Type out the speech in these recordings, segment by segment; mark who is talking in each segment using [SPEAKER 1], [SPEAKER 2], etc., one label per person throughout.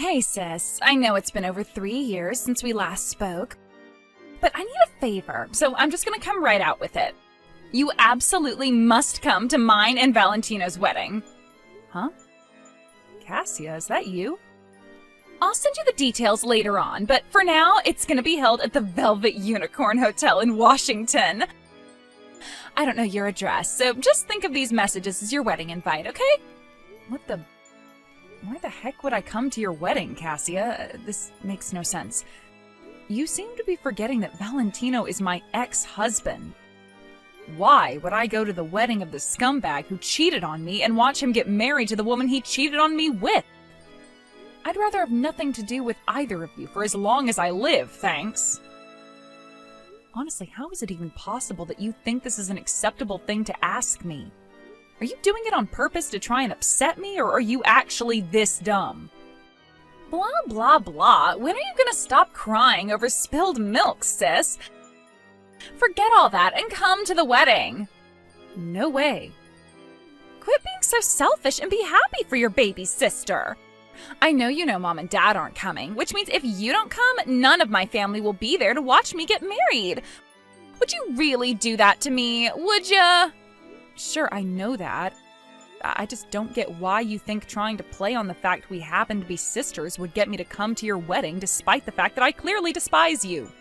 [SPEAKER 1] Hey sis, I know it's been over 3 years since we last spoke, but I need a favor, so I'm just gonna come right out with it. You absolutely must come to mine and Valentino's wedding. Huh? Cassia, is that you? I'll send you the details later on, but for now, it's gonna be held at the Velvet Unicorn Hotel in Washington. I don't know your address, so just think of these messages as your wedding invite, okay? Why the heck would I come to your wedding, Cassia? This makes no sense. You seem to be forgetting that Valentino is my ex-husband. Why would I go to the wedding of the scumbag who cheated on me and watch him get married to the woman he cheated on me with? I'd rather have nothing to do with either of you for as long as I live, thanks. Honestly, how is it even possible that you think this is an acceptable thing to ask me? Are you doing it on purpose to try and upset me, or are you actually this dumb? Blah, blah, blah. When are you gonna stop crying over spilled milk, sis? Forget all that and come to the wedding. No way. Quit being so selfish and be happy for your baby sister. I know you know Mom and Dad aren't coming, which means if you don't come, none of my family will be there to watch me get married. Would you really do that to me, would ya? Sure, I know that. I just don't get why you think trying to play on the fact we happen to be sisters would get me to come to your wedding despite the fact that I clearly despise you.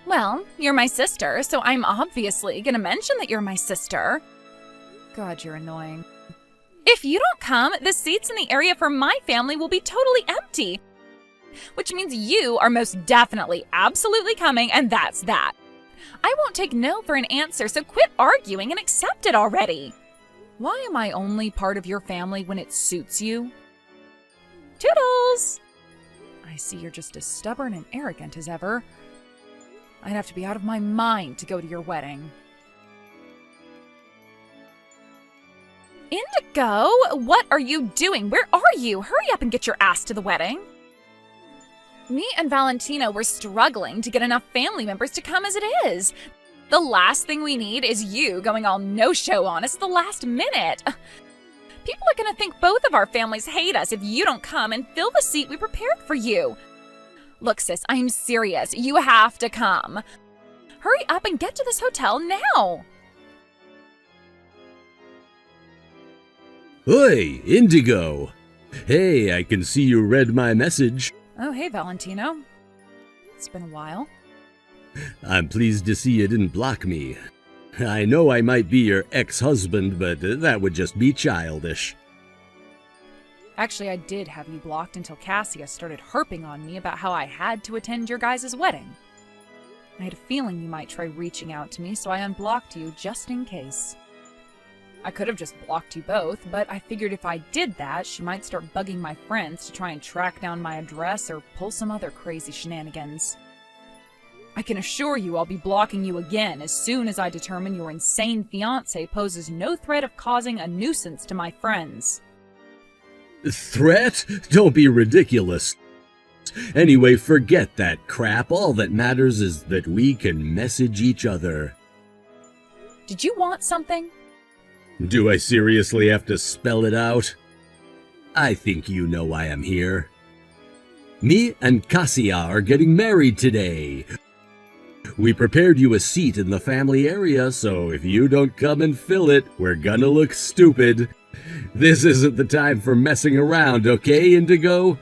[SPEAKER 1] Well, you're my sister, so I'm obviously gonna mention that you're my sister. God, you're annoying. If you don't come, the seats in the area for my family will be totally empty. Which means you are most definitely absolutely coming, and that's that. I won't take no for an answer, so quit arguing and accept it already. Why am I only part of your family when it suits you? Toodles! I see you're just as stubborn and arrogant as ever. I'd have to be out of my mind to go to your wedding. Indigo, what are you doing? Where are you? Hurry up and get your ass to the wedding. Me and Valentino were struggling to get enough family members to come as it is. The last thing we need is you going all no-show on us at the last minute. People are gonna think both of our families hate us if you don't come and fill the seat we prepared for you. Look, sis, I'm serious. You have to come. Hurry up and get to this hotel now.
[SPEAKER 2] Oi, Indigo! Hey, I can see you read my message.
[SPEAKER 1] Oh, hey, Valentino. It's been a while.
[SPEAKER 2] I'm pleased to see you didn't block me. I know I might be your ex-husband, but that would just be childish.
[SPEAKER 1] Actually, I did have you blocked until Cassia started harping on me about how I had to attend your guys' wedding. I had a feeling you might try reaching out to me, so I unblocked you just in case. I could have just blocked you both, but I figured if I did that, she might start bugging my friends to try and track down my address or pull some other crazy shenanigans. I can assure you I'll be blocking you again as soon as I determine your insane fiancé poses no threat of causing a nuisance to my friends.
[SPEAKER 2] Threat? Don't be ridiculous. Anyway, forget that crap. All that matters is that we can message each other.
[SPEAKER 1] Did you want something?
[SPEAKER 2] Do I seriously have to spell it out? I think you know why I'm here. Me and Cassia are getting married today. We prepared you a seat in the family area, so if you don't come and fill it, we're gonna look stupid. This isn't the time for messing around, okay, Indigo?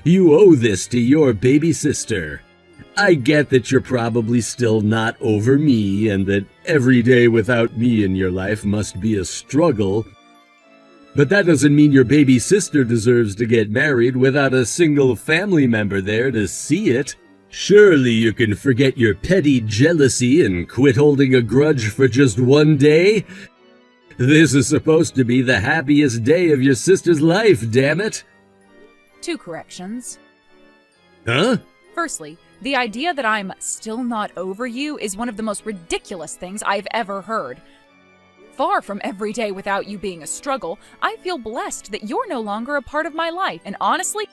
[SPEAKER 2] You owe this to your baby sister. I get that you're probably still not over me, and that every day without me in your life must be a struggle. But that doesn't mean your baby sister deserves to get married without a single family member there to see it. Surely you can forget your petty jealousy and quit holding a grudge for just one day? This is supposed to be the happiest day of your sister's life, damn it!
[SPEAKER 1] 2 corrections.
[SPEAKER 2] Huh?
[SPEAKER 1] Firstly, the idea that I'm still not over you is one of the most ridiculous things I've ever heard. Far from every day without you being a struggle, I feel blessed that you're no longer a part of my life, and honestly,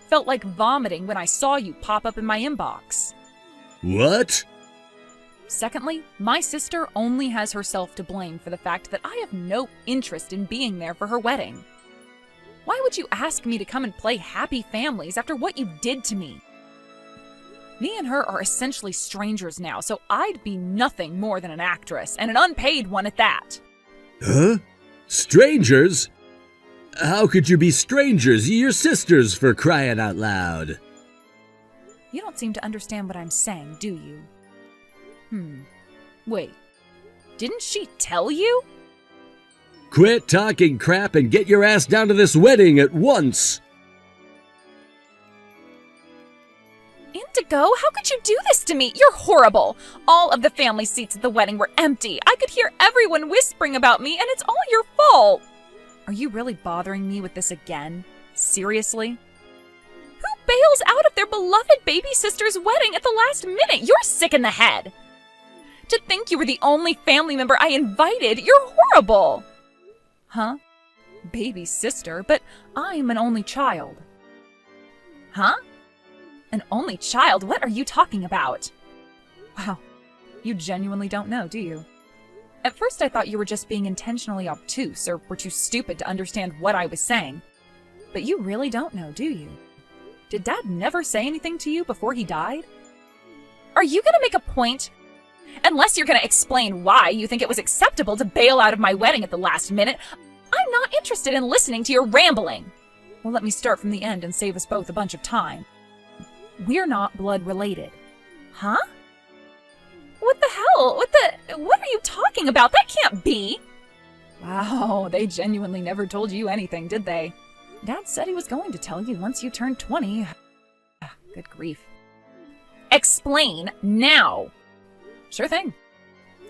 [SPEAKER 1] felt like vomiting when I saw you pop up in my inbox.
[SPEAKER 2] What?
[SPEAKER 1] Secondly, my sister only has herself to blame for the fact that I have no interest in being there for her wedding. Why would you ask me to come and play happy families after what you did to me? Me and her are essentially strangers now, so I'd be nothing more than an actress, and an unpaid one at that.
[SPEAKER 2] Huh? Strangers? How could you be strangers? You're sisters, for crying out loud.
[SPEAKER 1] You don't seem to understand what I'm saying, do you? Wait. Didn't she tell you?
[SPEAKER 2] Quit talking crap and get your ass down to this wedding at once!
[SPEAKER 1] Indigo, how could you do this to me? You're horrible. All of the family seats at the wedding were empty. I could hear everyone whispering about me, and it's all your fault. Are you really bothering me with this again? Seriously? Who bails out of their beloved baby sister's wedding at the last minute? You're sick in the head. To think you were the only family member I invited, you're horrible. Huh? Baby sister? But I'm an only child. Huh? An only child? What are you talking about? Wow, you genuinely don't know, do you? At first I thought you were just being intentionally obtuse or were too stupid to understand what I was saying. But you really don't know, do you? Did Dad never say anything to you before he died? Are you gonna make a point? Unless you're gonna explain why you think it was acceptable to bail out of my wedding at the last minute, I'm not interested in listening to your rambling. Well, let me start from the end and save us both a bunch of time. We're not blood related. Huh? What the hell? What are you talking about? That can't be! Wow, they genuinely never told you anything, did they? Dad said he was going to tell you once you turned 20. Good grief. Explain now! Sure thing.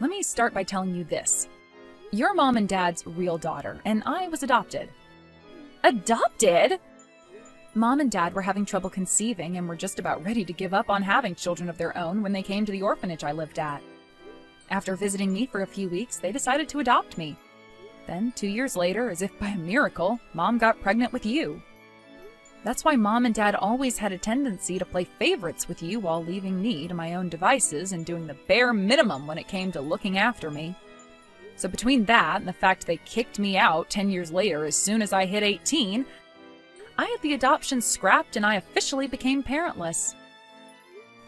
[SPEAKER 1] Let me start by telling you this. You're Mom and Dad's real daughter, and I was adopted. Adopted? Mom and Dad were having trouble conceiving and were just about ready to give up on having children of their own when they came to the orphanage I lived at. After visiting me for a few weeks, they decided to adopt me. Then, 2 years later, as if by a miracle, Mom got pregnant with you. That's why Mom and Dad always had a tendency to play favorites with you while leaving me to my own devices and doing the bare minimum when it came to looking after me. So between that and the fact they kicked me out 10 years later as soon as I hit 18, I had the adoption scrapped and I officially became parentless.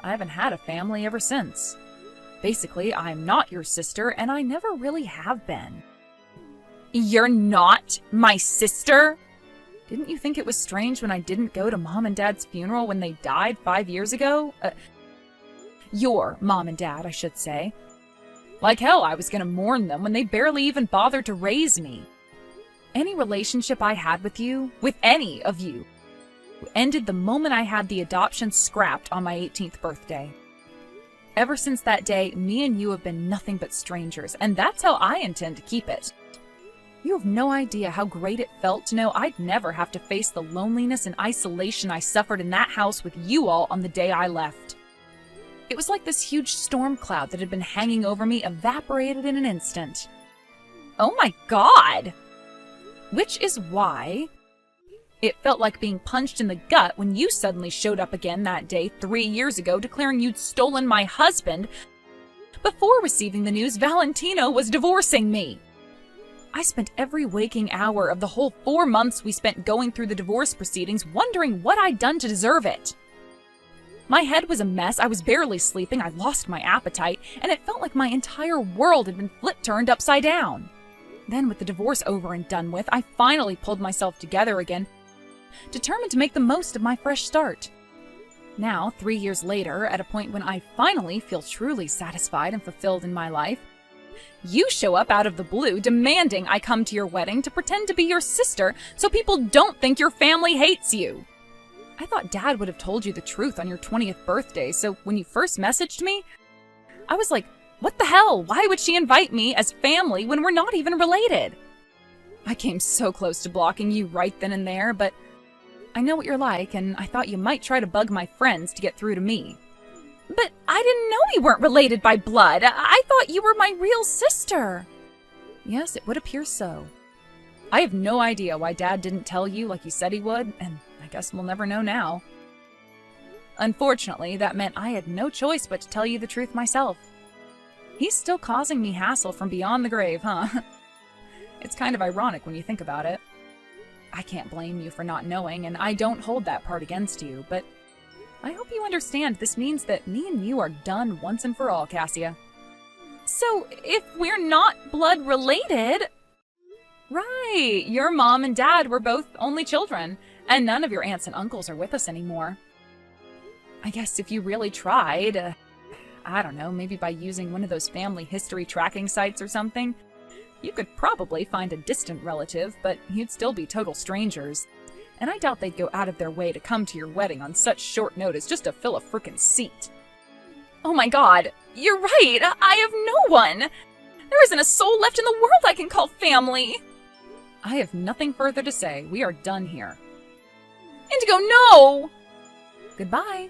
[SPEAKER 1] I haven't had a family ever since. Basically, I'm not your sister and I never really have been. You're not my sister? Didn't you think it was strange when I didn't go to Mom and Dad's funeral when they died 5 years ago? Your Mom and Dad, I should say. Like hell, I was gonna mourn them when they barely even bothered to raise me. Any relationship I had with you, with any of you, ended the moment I had the adoption scrapped on my 18th birthday. Ever since that day, me and you have been nothing but strangers, and that's how I intend to keep it. You have no idea how great it felt to know I'd never have to face the loneliness and isolation I suffered in that house with you all on the day I left. It was like this huge storm cloud that had been hanging over me evaporated in an instant. Oh my God! Which is why it felt like being punched in the gut when you suddenly showed up again that day 3 years ago declaring you'd stolen my husband before receiving the news Valentino was divorcing me. I spent every waking hour of the whole 4 months we spent going through the divorce proceedings wondering what I'd done to deserve it. My head was a mess, I was barely sleeping, I lost my appetite, and it felt like my entire world had been flip-turned upside down. Then, with the divorce over and done with, I finally pulled myself together again, determined to make the most of my fresh start. Now, 3 years later, at a point when I finally feel truly satisfied and fulfilled in my life, you show up out of the blue demanding I come to your wedding to pretend to be your sister so people don't think your family hates you. I thought Dad would have told you the truth on your 20th birthday, so when you first messaged me, I was like, what the hell? Why would she invite me as family when we're not even related? I came so close to blocking you right then and there, but I know what you're like, and I thought you might try to bug my friends to get through to me. But I didn't know we weren't related by blood. I thought you were my real sister. Yes, it would appear so. I have no idea why Dad didn't tell you like he said he would, and I guess we'll never know now. Unfortunately, that meant I had no choice but to tell you the truth myself. He's still causing me hassle from beyond the grave, huh? It's kind of ironic when you think about it. I can't blame you for not knowing, and I don't hold that part against you, but I hope you understand this means that me and you are done once and for all, Cassia. So, if we're not blood related... Right, your mom and dad were both only children, and none of your aunts and uncles are with us anymore. I guess if you really tried, I don't know, maybe by using one of those family history tracking sites or something, you could probably find a distant relative, but you'd still be total strangers. And I doubt they'd go out of their way to come to your wedding on such short notice just to fill a frickin' seat. Oh my god, you're right, I have no one! There isn't a soul left in the world I can call family! I have nothing further to say. We are done here. Indigo, no! Goodbye.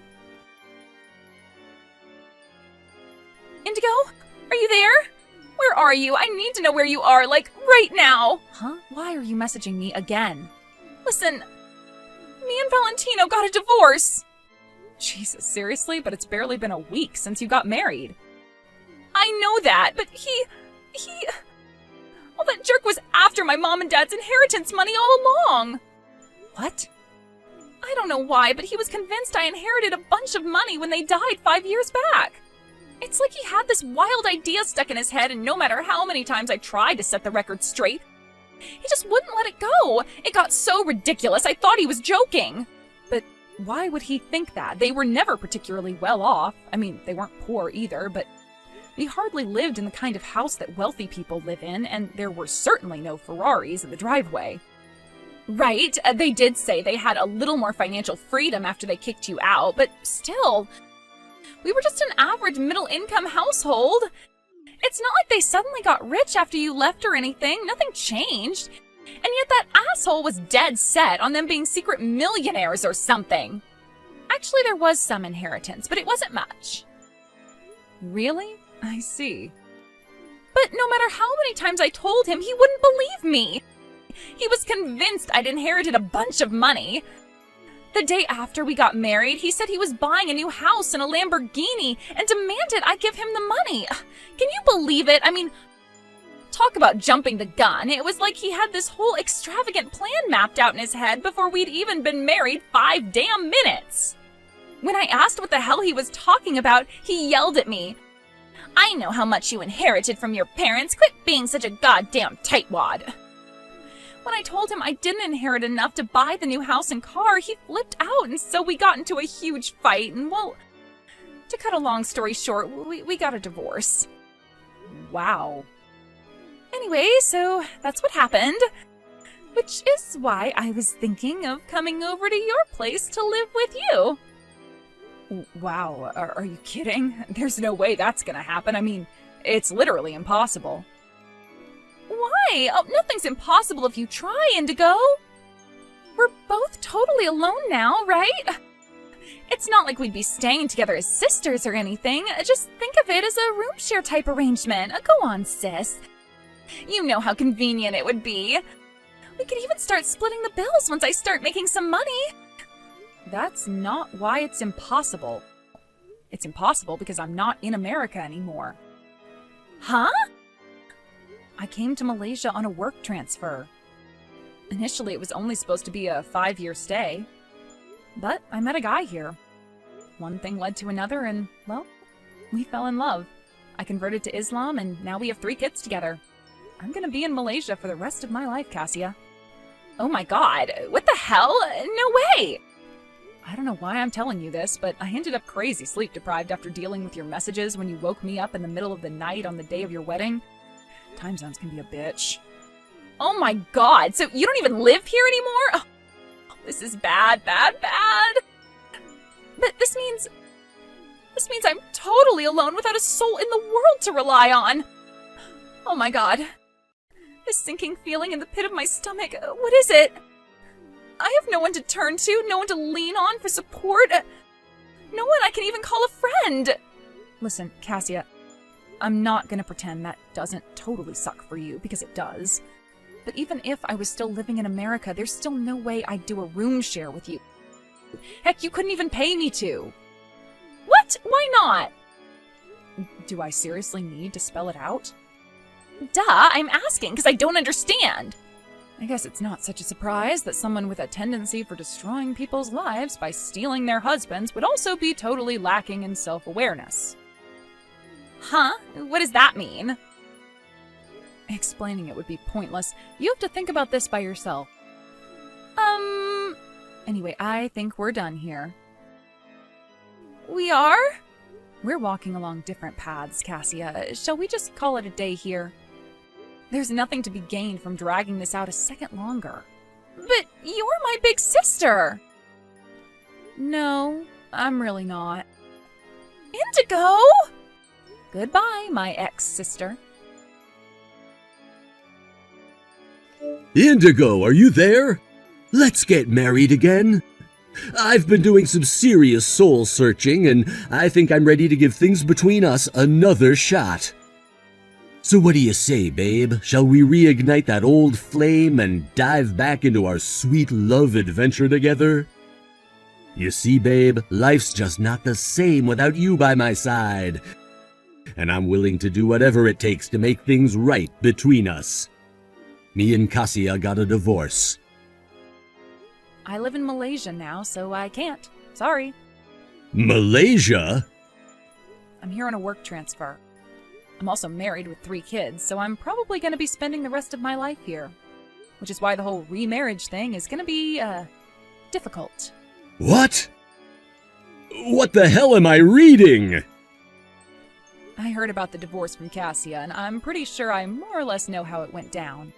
[SPEAKER 1] Indigo, are you there? Where are you? I need to know where you are, like, right now! Huh? Why are you messaging me again? Listen, me and Valentino got a divorce! Jesus, seriously? But it's barely been a week since you got married. I know that, but he... Well, that jerk was after my mom and dad's inheritance money all along! What? I don't know why, but he was convinced I inherited a bunch of money when they died 5 years back. It's like he had this wild idea stuck in his head, and no matter how many times I tried to set the record straight, he just wouldn't let it go. It got so ridiculous, I thought he was joking. But why would he think that? They were never particularly well off. I mean, they weren't poor either, but we hardly lived in the kind of house that wealthy people live in, and there were certainly no Ferraris in the driveway. Right, they did say they had a little more financial freedom after they kicked you out, but still, we were just an average middle-income household. It's not like they suddenly got rich after you left or anything. Nothing changed. And yet that asshole was dead set on them being secret millionaires or something. Actually, there was some inheritance, but it wasn't much. Really? I see. But no matter how many times I told him, he wouldn't believe me. He was convinced I'd inherited a bunch of money. The day after we got married, he said he was buying a new house and a Lamborghini and demanded I give him the money. Can you believe it? I mean, talk about jumping the gun. It was like he had this whole extravagant plan mapped out in his head before we'd even been married 5 damn minutes. When I asked what the hell he was talking about, he yelled at me. I know how much you inherited from your parents. Quit being such a goddamn tightwad. When I told him I didn't inherit enough to buy the new house and car, he flipped out, and so we got into a huge fight, and well, to cut a long story short, we got a divorce. Wow. Anyway, so that's what happened, which is why I was thinking of coming over to your place to live with you. Wow, are you kidding? There's no way that's gonna happen. I mean, it's literally impossible. Why? Oh, nothing's impossible if you try, Indigo. We're both totally alone now, right? It's not like we'd be staying together as sisters or anything. Just think of it as a room share type arrangement. Go on, sis. You know how convenient it would be. We could even start splitting the bills once I start making some money. That's not why it's impossible. It's impossible because I'm not in America anymore. Huh? I came to Malaysia on a work transfer. Initially, it was only supposed to be a 5-year stay. But I met a guy here. One thing led to another and, well, we fell in love. I converted to Islam and now we have 3 kids together. I'm gonna be in Malaysia for the rest of my life, Cassia. Oh my god, what the hell? No way! I don't know why I'm telling you this, but I ended up crazy sleep deprived after dealing with your messages when you woke me up in the middle of the night on the day of your wedding. Time zones can be a bitch. Oh my god, so you don't even live here anymore? Oh, this is bad, bad, bad. But this means I'm totally alone without a soul in the world to rely on. Oh my god. This sinking feeling in the pit of my stomach, what is it? I have no one to turn to, no one to lean on for support. No one I can even call a friend. Listen, Cassia, I'm not gonna pretend that doesn't totally suck for you, because it does. But even if I was still living in America, there's still no way I'd do a room share with you. Heck, you couldn't even pay me to. What? Why not? Do I seriously need to spell it out? Duh, I'm asking because I don't understand. I guess it's not such a surprise that someone with a tendency for destroying people's lives by stealing their husbands would also be totally lacking in self-awareness. Huh? What does that mean? Explaining it would be pointless. You have to think about this by yourself. Anyway, I think we're done here. We are? We're walking along different paths, Cassia. Shall we just call it a day here? There's nothing to be gained from dragging this out a second longer. But you're my big sister! No, I'm really not. Indigo! Goodbye, my ex-sister.
[SPEAKER 2] Indigo, are you there? Let's get married again. I've been doing some serious soul searching, and I think I'm ready to give things between us another shot. So what do you say, babe? Shall we reignite that old flame and dive back into our sweet love adventure together? You see, babe, life's just not the same without you by my side. And I'm willing to do whatever it takes to make things right between us. Me and Cassia got a divorce.
[SPEAKER 1] I live in Malaysia now, so I can't. Sorry.
[SPEAKER 2] Malaysia?
[SPEAKER 1] I'm here on a work transfer. I'm also married with 3 kids, so I'm probably going to be spending the rest of my life here. Which is why the whole remarriage thing is going to be, difficult.
[SPEAKER 2] What? What the hell am I reading?
[SPEAKER 1] I heard about the divorce from Cassia, and I'm pretty sure I more or less know how it went down.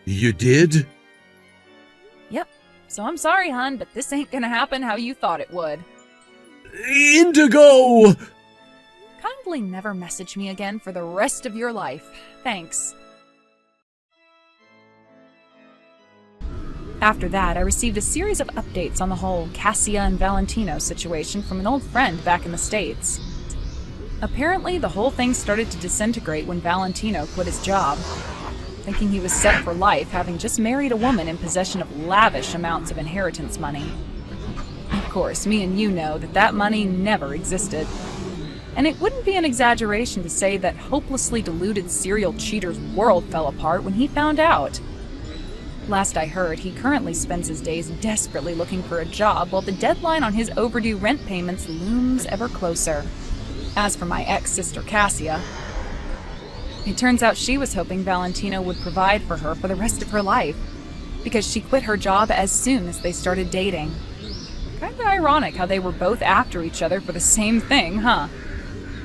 [SPEAKER 2] You did?
[SPEAKER 1] Yep. So I'm sorry, hon, but this ain't gonna happen how you thought it would.
[SPEAKER 2] Indigo!
[SPEAKER 1] Kindly never message me again for the rest of your life. Thanks. After that, I received a series of updates on the whole Cassia and Valentino situation from an old friend back in the States. Apparently, the whole thing started to disintegrate when Valentino quit his job, thinking he was set for life, having just married a woman in possession of lavish amounts of inheritance money. Of course, me and you know that that money never existed. And it wouldn't be an exaggeration to say that hopelessly deluded serial cheater's world fell apart when he found out. Last I heard, he currently spends his days desperately looking for a job while the deadline on his overdue rent payments looms ever closer. As for my ex-sister Cassia, it turns out she was hoping Valentino would provide for her for the rest of her life, because she quit her job as soon as they started dating. Kinda ironic how they were both after each other for the same thing, huh?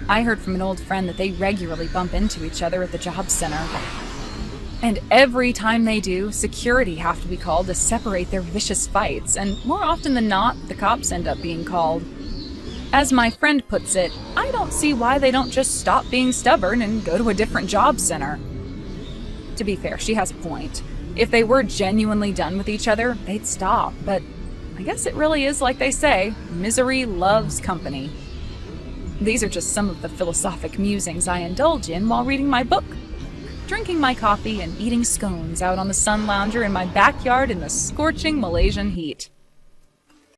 [SPEAKER 1] I heard from an old friend that they regularly bump into each other at the job center. And every time they do, security have to be called to separate their vicious fights, and more often than not, the cops end up being called. As my friend puts it, I don't see why they don't just stop being stubborn and go to a different job center. To be fair, she has a point. If they were genuinely done with each other, they'd stop, but I guess it really is like they say, misery loves company. These are just some of the philosophic musings I indulge in while reading my book, drinking my coffee and eating scones out on the sun lounger in my backyard in the scorching Malaysian heat.